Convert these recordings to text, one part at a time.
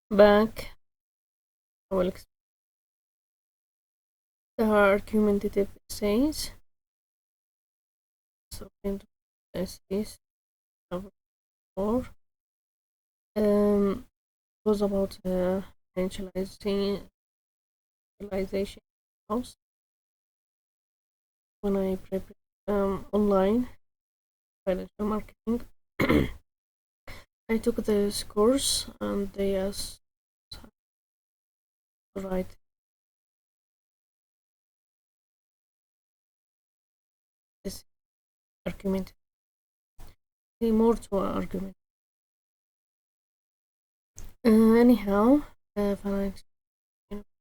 back. I will explain the argumentative essays. So essays number 4 was about financialization house. When I prepared online financial marketing, I took this course and they asked to write this argument. More to argument. Anyhow, financial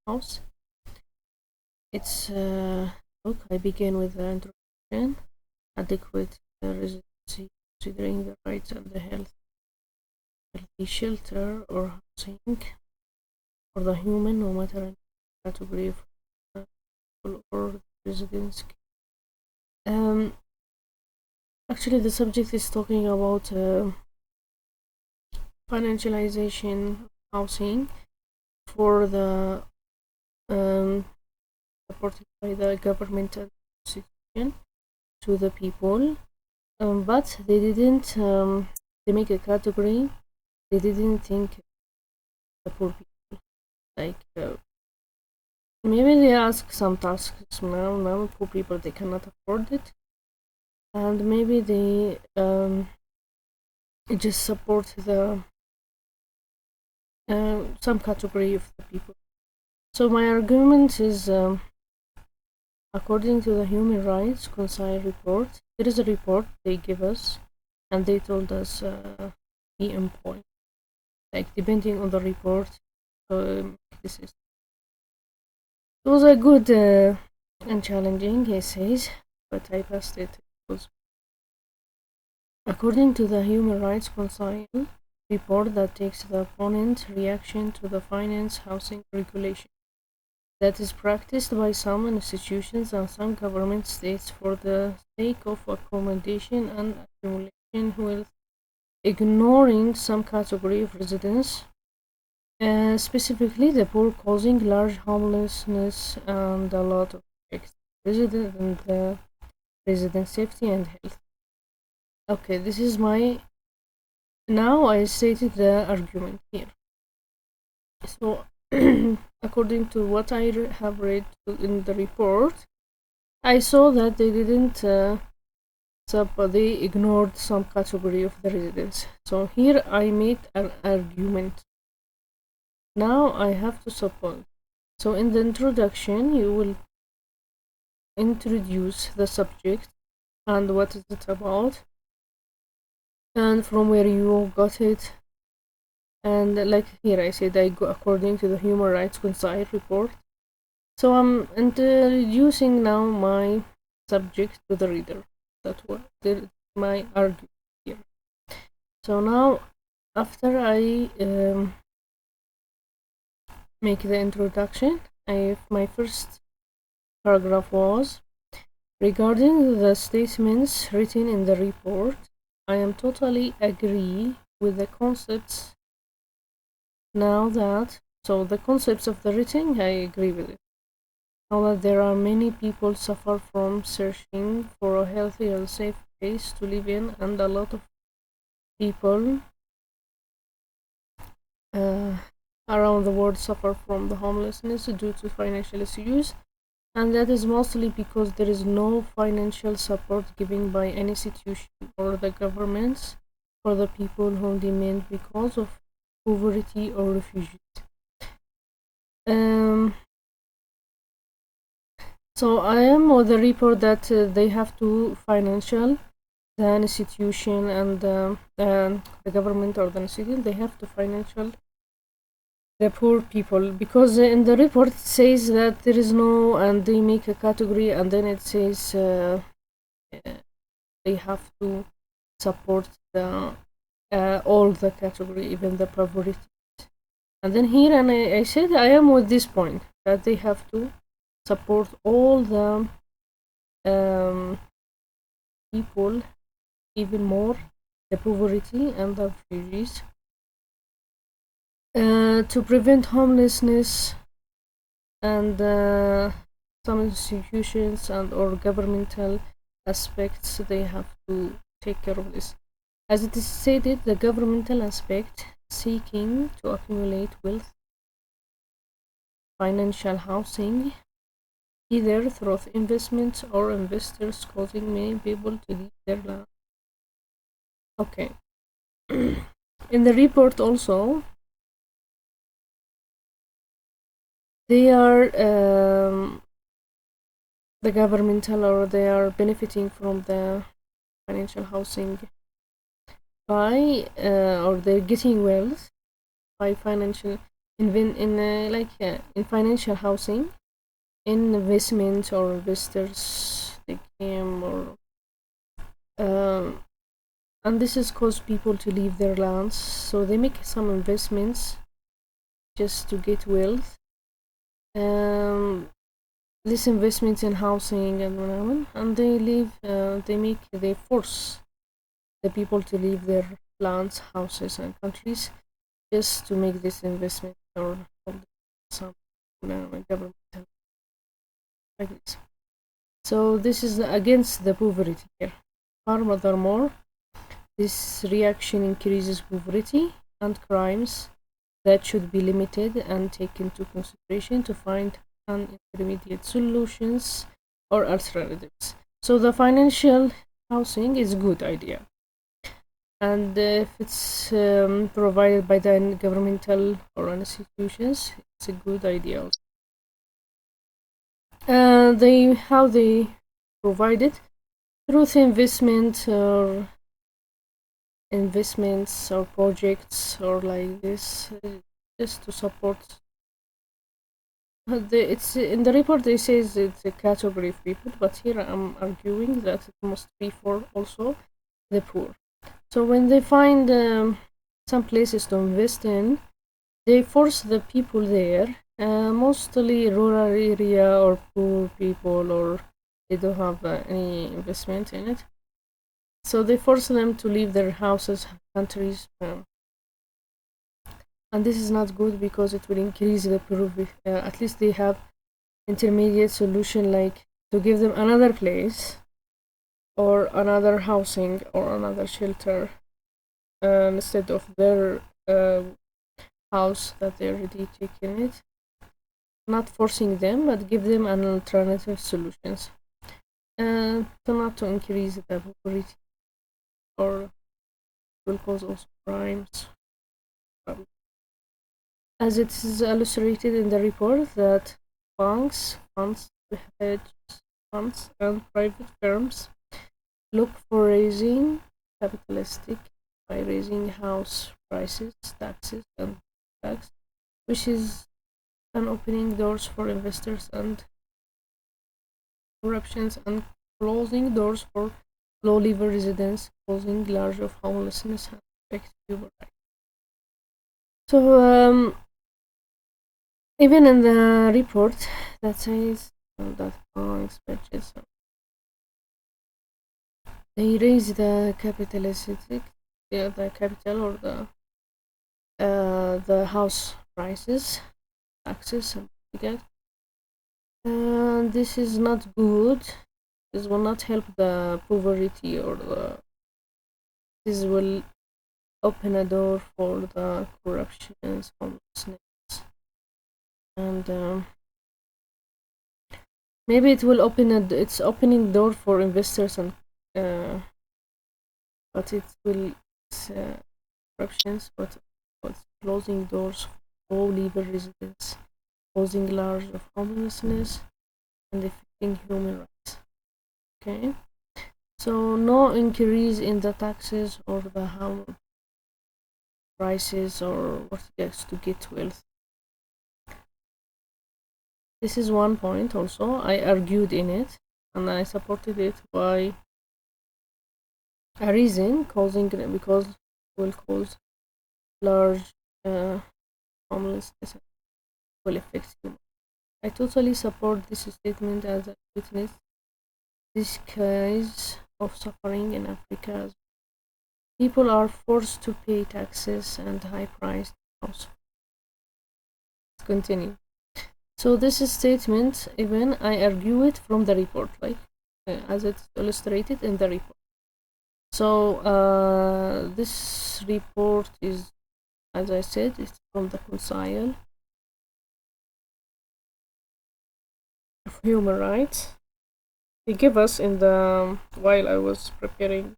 house. It's book. I begin with the introduction, adequate residency, considering the rights and the healthy shelter or housing for the human, no matter in category of or residence. Actually, the subject is talking about financialization housing for the supported by the government and institution to the people, but they didn't they make a category. They didn't think the poor people, like maybe they ask some tasks now poor people they cannot afford it, and maybe they just support the some category of the people. So my argument is, according to the Human Rights Council report, there is a report they give us, and they told us be in point, like depending on the report. This is it was a good and challenging essays, but I passed it. According to the Human Rights Council report that takes the opponent reaction to the finance housing regulation that is practiced by some institutions and some government states for the sake of accommodation and accumulation wealth, ignoring some category of residents, specifically the poor, causing large homelessness and a lot of resident safety and health. Okay, this is my. Now I stated the argument here. So, according to what I have read in the report, I saw that they didn't. They ignored some category of the residents. So here I made an argument. Now I have to support. So in the introduction, you will introduce the subject and what is it about, and from where you got it. And like here I said, I go according to the Human Rights Council report. So I'm introducing now my subject to the reader. That's what my argument here. So now, after I make the introduction, my first paragraph was, regarding the statements written in the report, I am totally agree with the concepts. Now that, so the concepts of the written, I agree with it. Now that there are many people suffer from searching for a healthy and safe place to live in, and a lot of people around the world suffer from the homelessness due to financial issues, and that is mostly because there is no financial support given by any institution or the governments for the people who demand because of poverty or refugees. So I am with the report that they have to financial the institution and the government or the institution, they have to financial the poor people, because in the report it says that there is no, and they make a category, and then it says they have to support the all the category, even the poverty. And then here, and I said I am with this point that they have to support all the people, even more the poverty and the refugees. To prevent homelessness, and some institutions and or governmental aspects, they have to take care of this. As it is stated, the governmental aspect seeking to accumulate wealth, financial housing, either through investments or investors, causing many people to leave their land. Okay. In the report also, they are the governmental, or they are benefiting from the financial housing by or they're getting wealth by financial in financial housing, in investment or investors they came, or and this has caused people to leave their lands, so they make some investments just to get wealth. This investment in housing and they leave, they force the people to leave their lands, houses, and countries just to make this investment or some government like this. So this is against the poverty here. Furthermore, this reaction increases poverty and crimes that should be limited and taken into consideration to find an intermediate solutions or alternatives. So the financial housing is a good idea, and if it's provided by the governmental or institutions, it's a good idea also. How they provide it through investments or projects or like this, just to support. It's in the report. They says it's a category of people, but here I'm arguing that it must be for also the poor. So when they find some places to invest in, they force the people there, mostly rural area or poor people, or they don't have any investment in it. So they force them to leave their houses, countries, and this is not good because it will increase the poverty. At least they have intermediate solution, like to give them another place or another housing or another shelter instead of their house that they already taken it. Not forcing them, but give them an alternative solutions, to not to increase the poverty or will cause also crimes. As it is illustrated in the report, that banks, hedge funds, and private firms look for raising capitalistic by raising house prices, taxes, and tax, which is an opening doors for investors and corruptions, and closing doors for low-level residents, causing large of homelessness and affect human rights. So even in the report that says that banks, hedges, they raise the capitalistic, the capital or the house prices, taxes, and like that. This is not good. This will not help the poverty, or this will open a door for the corruptions, homelessness, and maybe it will it's opening door for investors, and but it will corruptions, but it's closing doors for low-level residents, causing large of homelessness and affecting human rights. Okay, so no increase in the taxes or the house prices or what gets to get wealth. This is one point also I argued in it, and I supported it by a reason causing, because it will cause large homelessness, will affect human. I totally support this statement as a witness this case of suffering in Africa. People are forced to pay taxes and high-priced house continue. So this is statement, even I argue it from the report, like as it's illustrated in the report. So this report is, as I said, it's from the Council of Human Rights. They give us in the, while I was preparing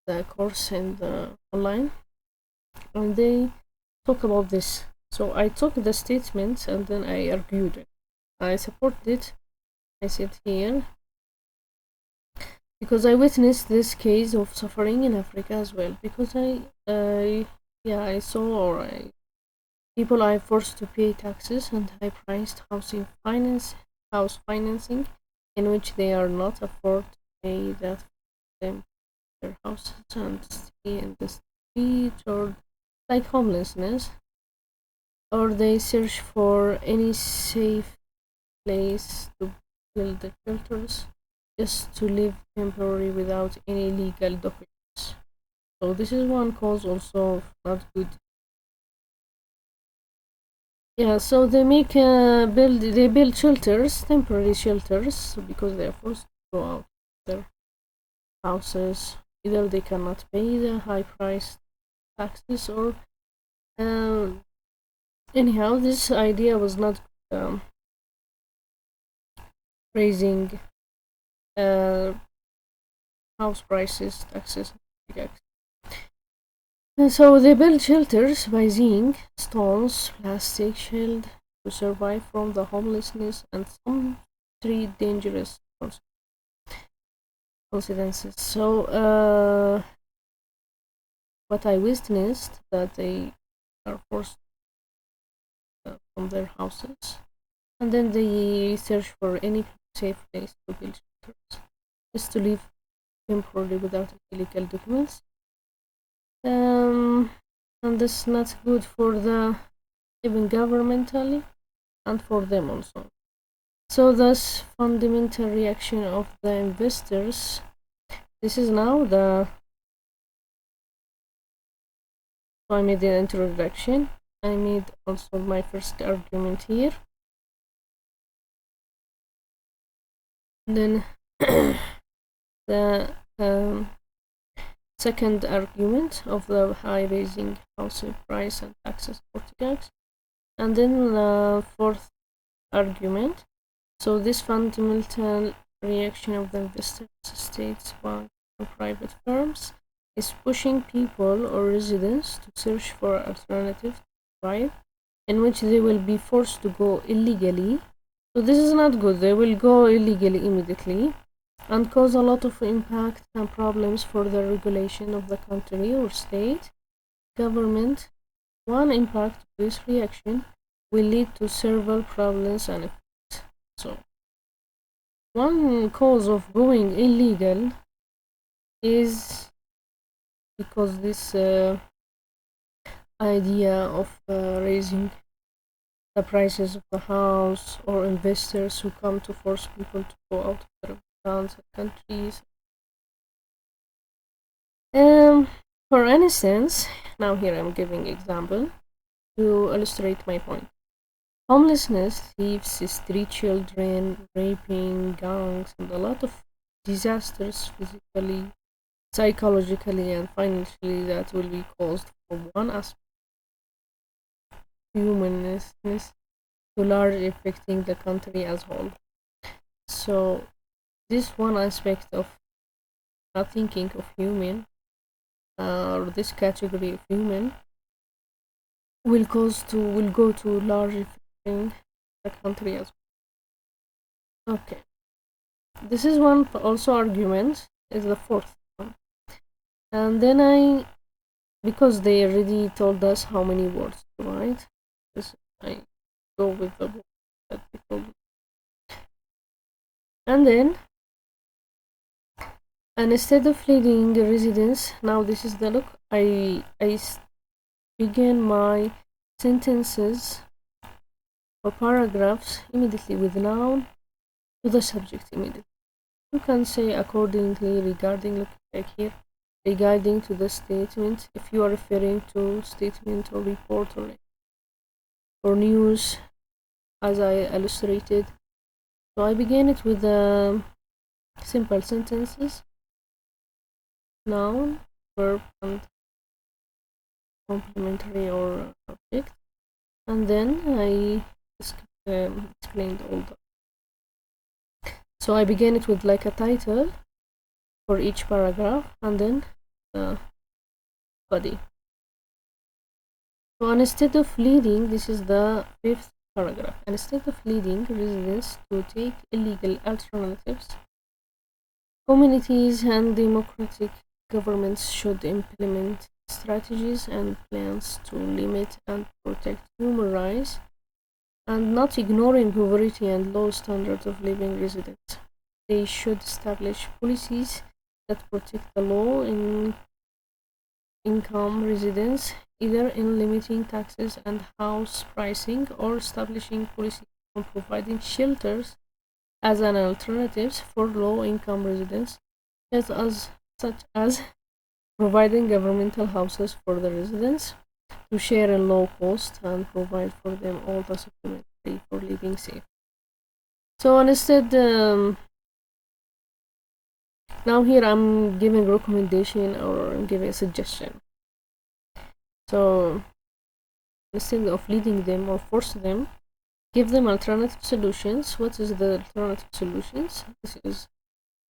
the course in the online, and they talk about this. So I took the statement and then I argued it. I supported it. I said here because I witnessed this case of suffering in Africa as well. Because I saw, or people are forced to pay taxes and high-priced house financing, in which they are not afford to pay that them their houses and stay in the street, or like homelessness, or they search for any safe place to build the shelters just to live temporarily without any legal documents. So this is one cause also of not good. Yeah, so they build shelters, temporary shelters, because they are forced to go out of their houses. Either they cannot pay the high price taxes, or anyhow, this idea was not raising house prices, taxes. And so they build shelters by using stones, plastic shield to survive from the homelessness and some street dangerous consequences. So what I witnessed, that they are forced from their houses, and then they search for any safe place to build shelters, just to live temporarily without illegal documents. And this is not good for the even governmentally and for them also. So thus fundamental reaction of the investors. This is now the, so I made the introduction. I made also my first argument here. Then the second argument of the high raising housing price and taxes Portuguese. And then the fourth argument. So this fundamental reaction of the investors, states, banks, and private firms is pushing people or residents to search for alternatives to thrive, in which they will be forced to go illegally. So this is not good. They will go illegally immediately and cause a lot of impact and problems for the regulation of the country or state government. One impact of this reaction will lead to several problems and effects. So one cause of going illegal is because this idea of raising the prices of the house, or investors who come to force people to go out of their towns and countries. For instance, now here I'm giving example to illustrate my point. Homelessness, thieves, street children, raping, gangs, and a lot of disasters physically, psychologically, and financially that will be caused from one aspect of humanness to large affecting the country as a whole. So this one aspect of not thinking of human, or this category of human, will go to large affecting the country as well. Okay, this is one also argument, is the fourth one. And then because they already told us how many words to write, I go with the book that they told me. And instead of leading the residents, now this is the look, I begin my sentences or paragraphs immediately with noun to the subject immediately. You can say accordingly, regarding, look like here, regarding to the statement, if you are referring to statement or report or or news, as I illustrated. So I begin it with simple sentences, noun, verb, and complementary or object, and then I explained all the. So I begin it with like a title for each paragraph, and then the body. So instead of leading, this is the fifth paragraph. Instead of leading residents to take illegal alternatives, communities and democratic governments should implement strategies and plans to limit and protect human rights, and not ignoring poverty and low standards of living residents. They should establish policies that protect the low income residents, either in limiting taxes and house pricing or establishing policies on providing shelters as an alternative for low income residents, such as providing governmental houses for the residents to share in low cost and provide for them all the supplementary for living safe. So instead, now here I'm giving recommendation or I'm giving a suggestion. So instead of leading them or force them, give them alternative solutions. What is the alternative solutions? This is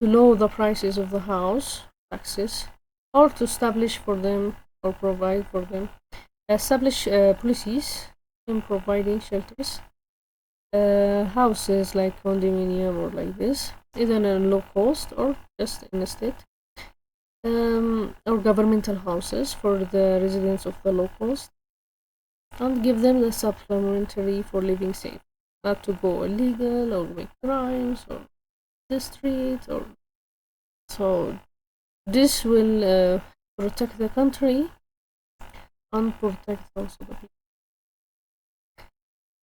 to lower the prices of the house taxes, or to establish for them or provide for them, establish policies in providing shelters, houses like condominium or like this, either in low cost or just in a state, or governmental houses for the residents of the low cost, and give them the supplementary for living safe, not to go illegal or make crimes or the street. Or so this will protect the country and protect also the people.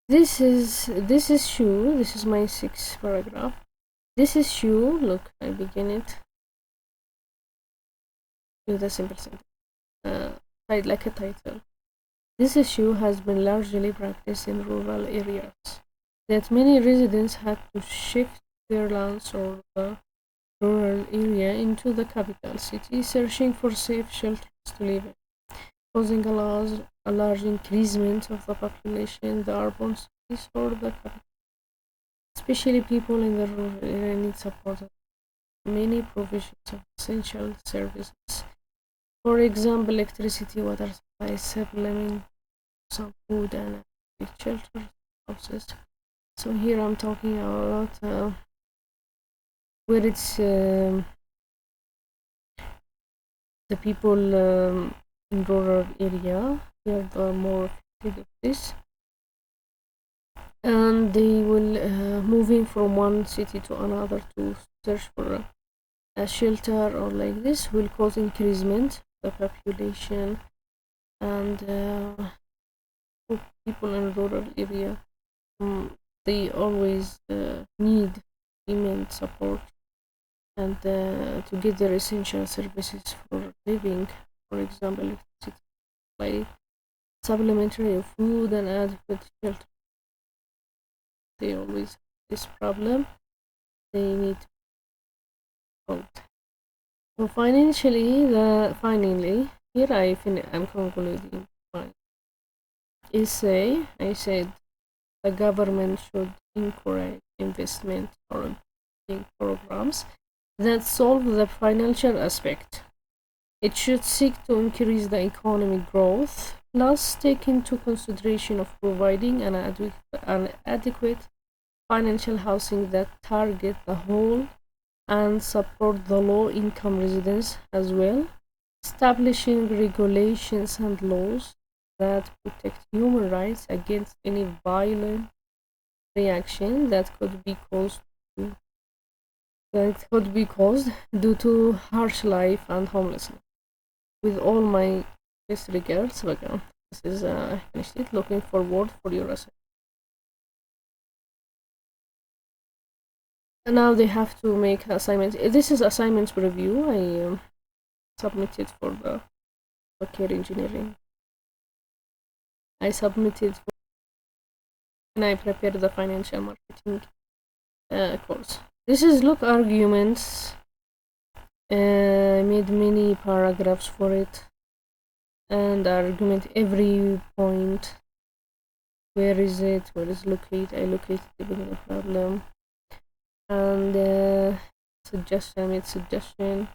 This is shoe. This is my sixth paragraph. This is shoe. Look, I begin it with a simple sentence, like a title. This issue has been largely practiced in rural areas, that many residents had to shift their lands or the rural area into the capital city, searching for safe shelters to live in, causing a large increasement of the population in the urban cities or the capital. Especially people in the rural area need support. Many provisions of essential services, for example, electricity, water supply, supplement, some food and shelter houses. So here I'm talking about where it's the people in rural area, they are the more affected of this, and they will moving from one city to another to search for a shelter or like this will cause increasement of the population, and people in rural area they always need immense support and to get their essential services for living, for example, electricity, like supplementary of food and adequate shelter. They always have this problem. They need help. So finally, here I'm concluding my essay. I said the government should encourage investment or programs that solve the financial aspect. It should seek to increase the economic growth, plus take into consideration of providing an adequate financial housing that target the whole and support the low-income residents as well, establishing regulations and laws that protect human rights against any violent reaction that could be caused due to harsh life and homelessness. With all my best regards, this is finished it. Looking forward for your assignment. And now they have to make assignments. This is assignments review. I submitted for the care engineering. I submitted and I prepared the financial marketing course. This is look arguments. I made many paragraphs for it, and argument every point. Where is it? Where is located? I located the beginning problem, and suggestion. I made suggestion,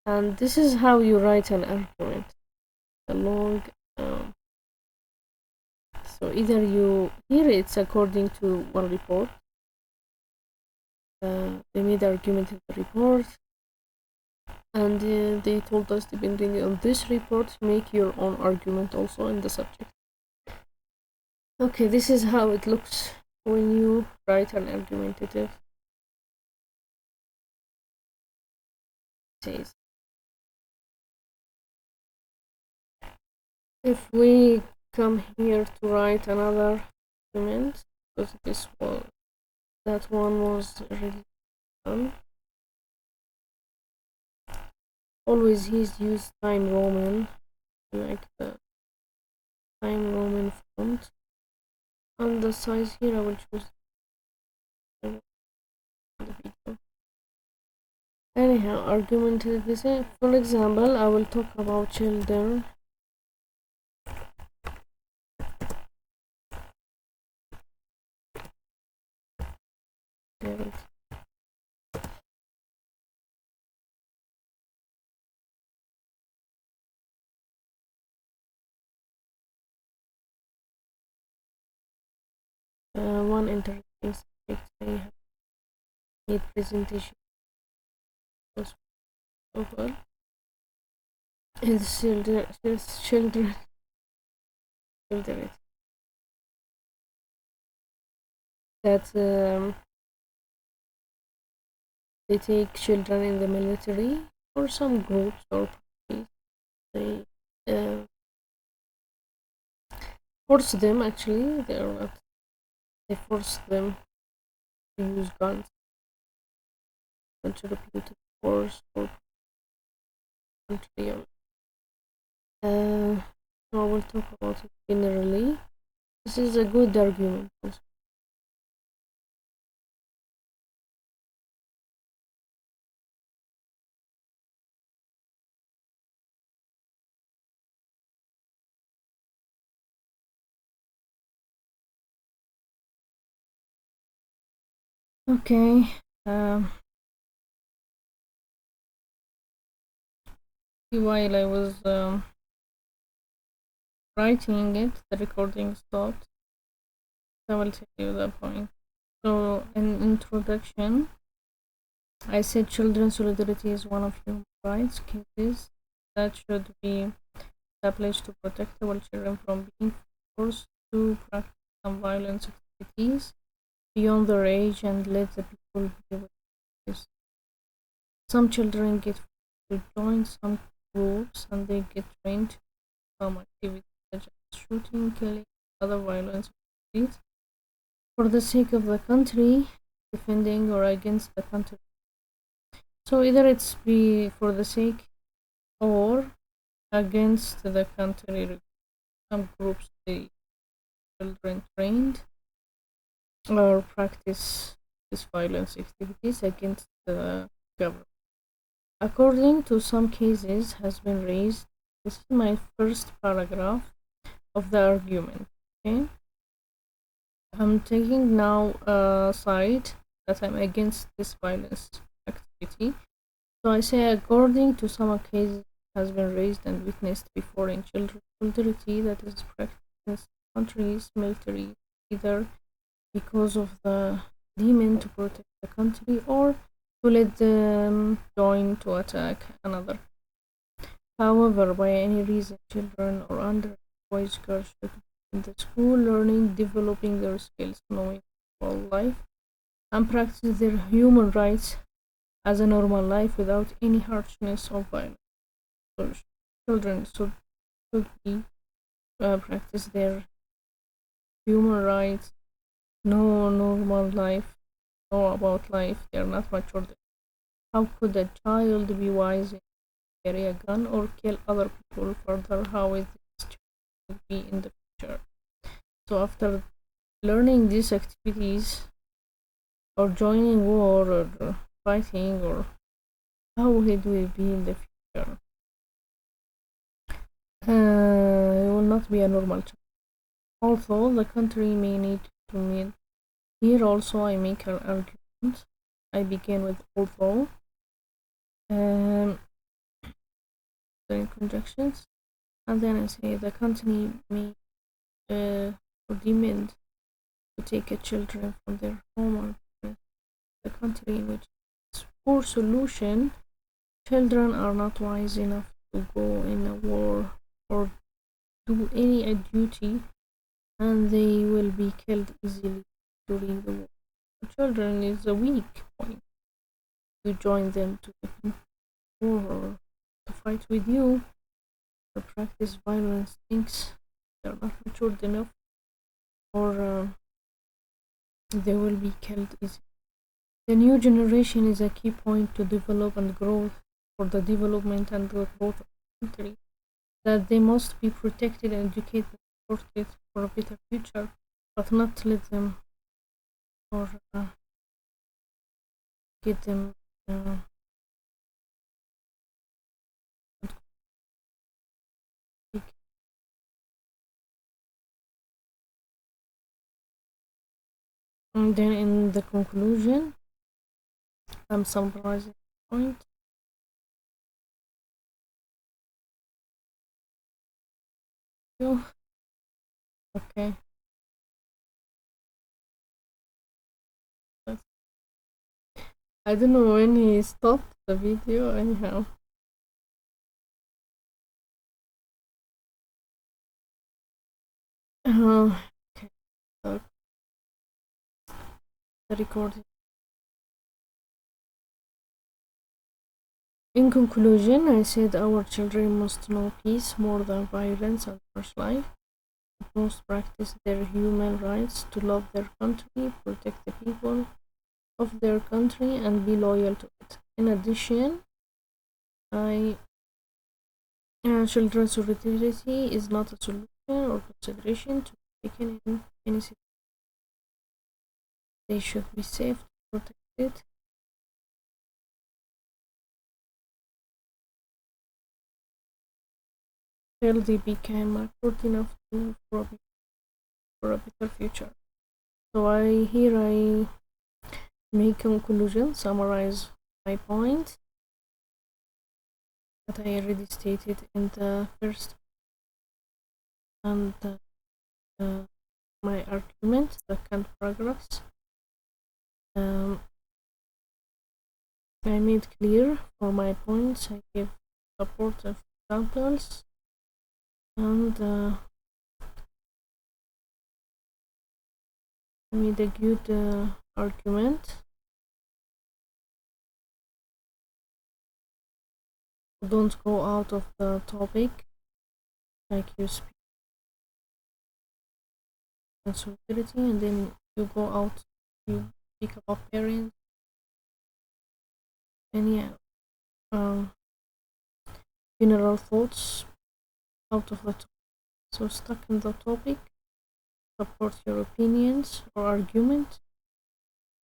and this is how you write an argument. A long. So either you here it's according to one report. They made argument in the report, and they told us depending on this report make your own argument also in the subject. Okay, this is how it looks when you write an argumentative essays. If we come here to write another argument, because that one was already done. Always he's used Time Roman, like the Time Roman font. And the size here I will choose the video. Anyhow, argumentative essay. For example, I will talk about children. One interesting subject I need presentation was over is children. That they take children in the military or some groups or parties. They force them, actually they are not, they force them to use guns, contributed force or country. So I will talk about it generally. This is a good argument also. Okay, while I was writing it, the recording stopped. I will tell you the point. So, in introduction, I said children's solidarity is one of human rights cases that should be established to protect our children from being forced to practice some violence activities beyond their age and let the people be with this. Some children get to join some groups and they get trained to some activities such as shooting, killing, other violence activities for the sake of the country, defending or against the country. So either it's be for the sake or against the country. Some groups the children trained or practice these violence activities against the government. According to some cases has been raised. This is my first paragraph of the argument. Okay, I'm taking now a side that I'm against this violence activity. So I say, according to some cases has been raised and witnessed before in children's solidarity that is practiced in countries military, either because of the demand to protect the country or to let them join to attack another. However, by any reason, children or under boys girls should be in the school learning, developing their skills, knowing about life, and practice their human rights as a normal life without any harshness or violence. So children should be practice their human rights, know normal life, know about life. They are not mature. How could a child be wise enough to carry a gun or kill other people? Further, how is this child be in the future? So after learning these activities or joining war or fighting, or how would we be in the future? It will not be a normal child. Although the country may need to meet. Here also I make an argument. I begin with although. During conjunctions, and then I say the country may or demand to take children from their home or the country in which it's poor solution. Children are not wise enough to go in a war or do any duty, and they will be killed easily during the war. Children is a weak point. You join them to war or to fight with you or practice violence things. They're not matured enough, or they will be killed easily. The new generation is a key point to develop and grow for the development and the growth of the country. That they must be protected, educated, and supported for a better future, but not let them or get them. And then in the conclusion, I'm summarizing the point. Okay. I don't know when he stopped the video, anyhow. Okay. So the recording. In conclusion, I said our children must know peace more than violence and harsh life. Must practice their human rights to love their country, protect the people of their country, and be loyal to it. In addition, children's solidarity is not a solution or consideration to be taken in any situation. They should be safe, protected, till they become mature enough for a better future. So I make conclusion, summarize my point that I already stated in the first and my argument, the second paragraphs. I made clear for my points. I give supportive examples and I made a good argument. Don't go out of the topic, like you speak and solidarity, and then you go out, you speak about parents, any general thoughts out of the topic. So stuck in the topic, support your opinions or argument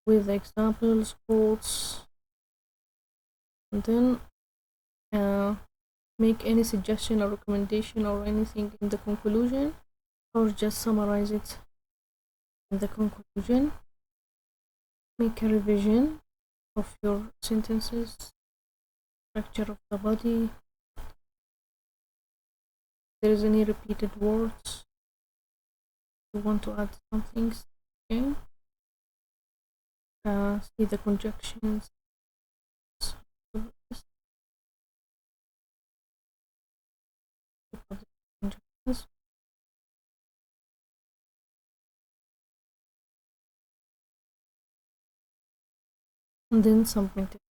with examples, quotes, and then make any suggestion or recommendation or anything in the conclusion, or just summarize it in the conclusion. Make a revision of your sentences, structure of the body. If there is any repeated words, you want to add some things, okay? See the conjunctions. And then submit it.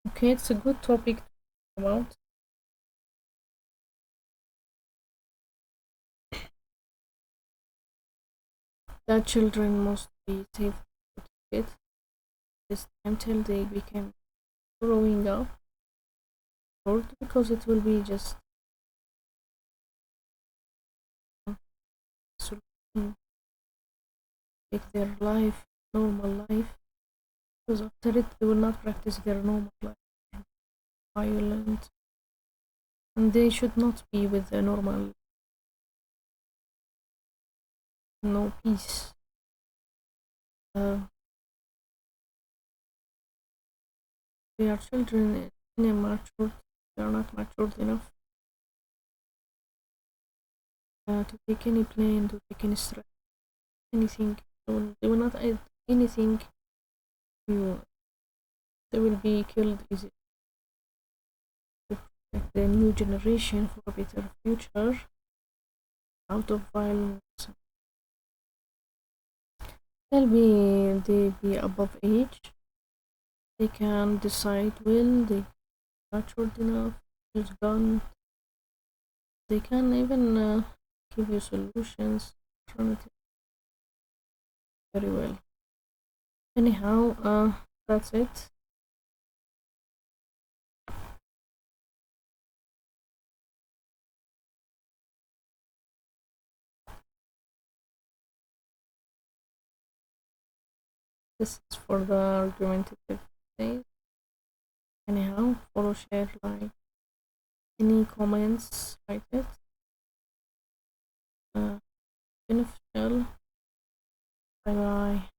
Okay, it's a good topic to talk about. That children must be safe protected this time till they become growing up short, because it will be just solution, take their life, normal life, because after it they will not practice their normal life, violent, and they should not be with the normal, no peace. They are children immature, they are not matured enough to take any plane, to take any stress, anything. They will not add anything to you. They will be killed easily. To protect the new generation for a better future out of violence. They be above age. They can decide well. They matured enough. Use gun. They can even give you solutions, alternative, very well. Anyhow, that's it. This is for the argumentative essays. Anyhow, follow, share, like. Any comments, write it. Beneficial. Bye bye.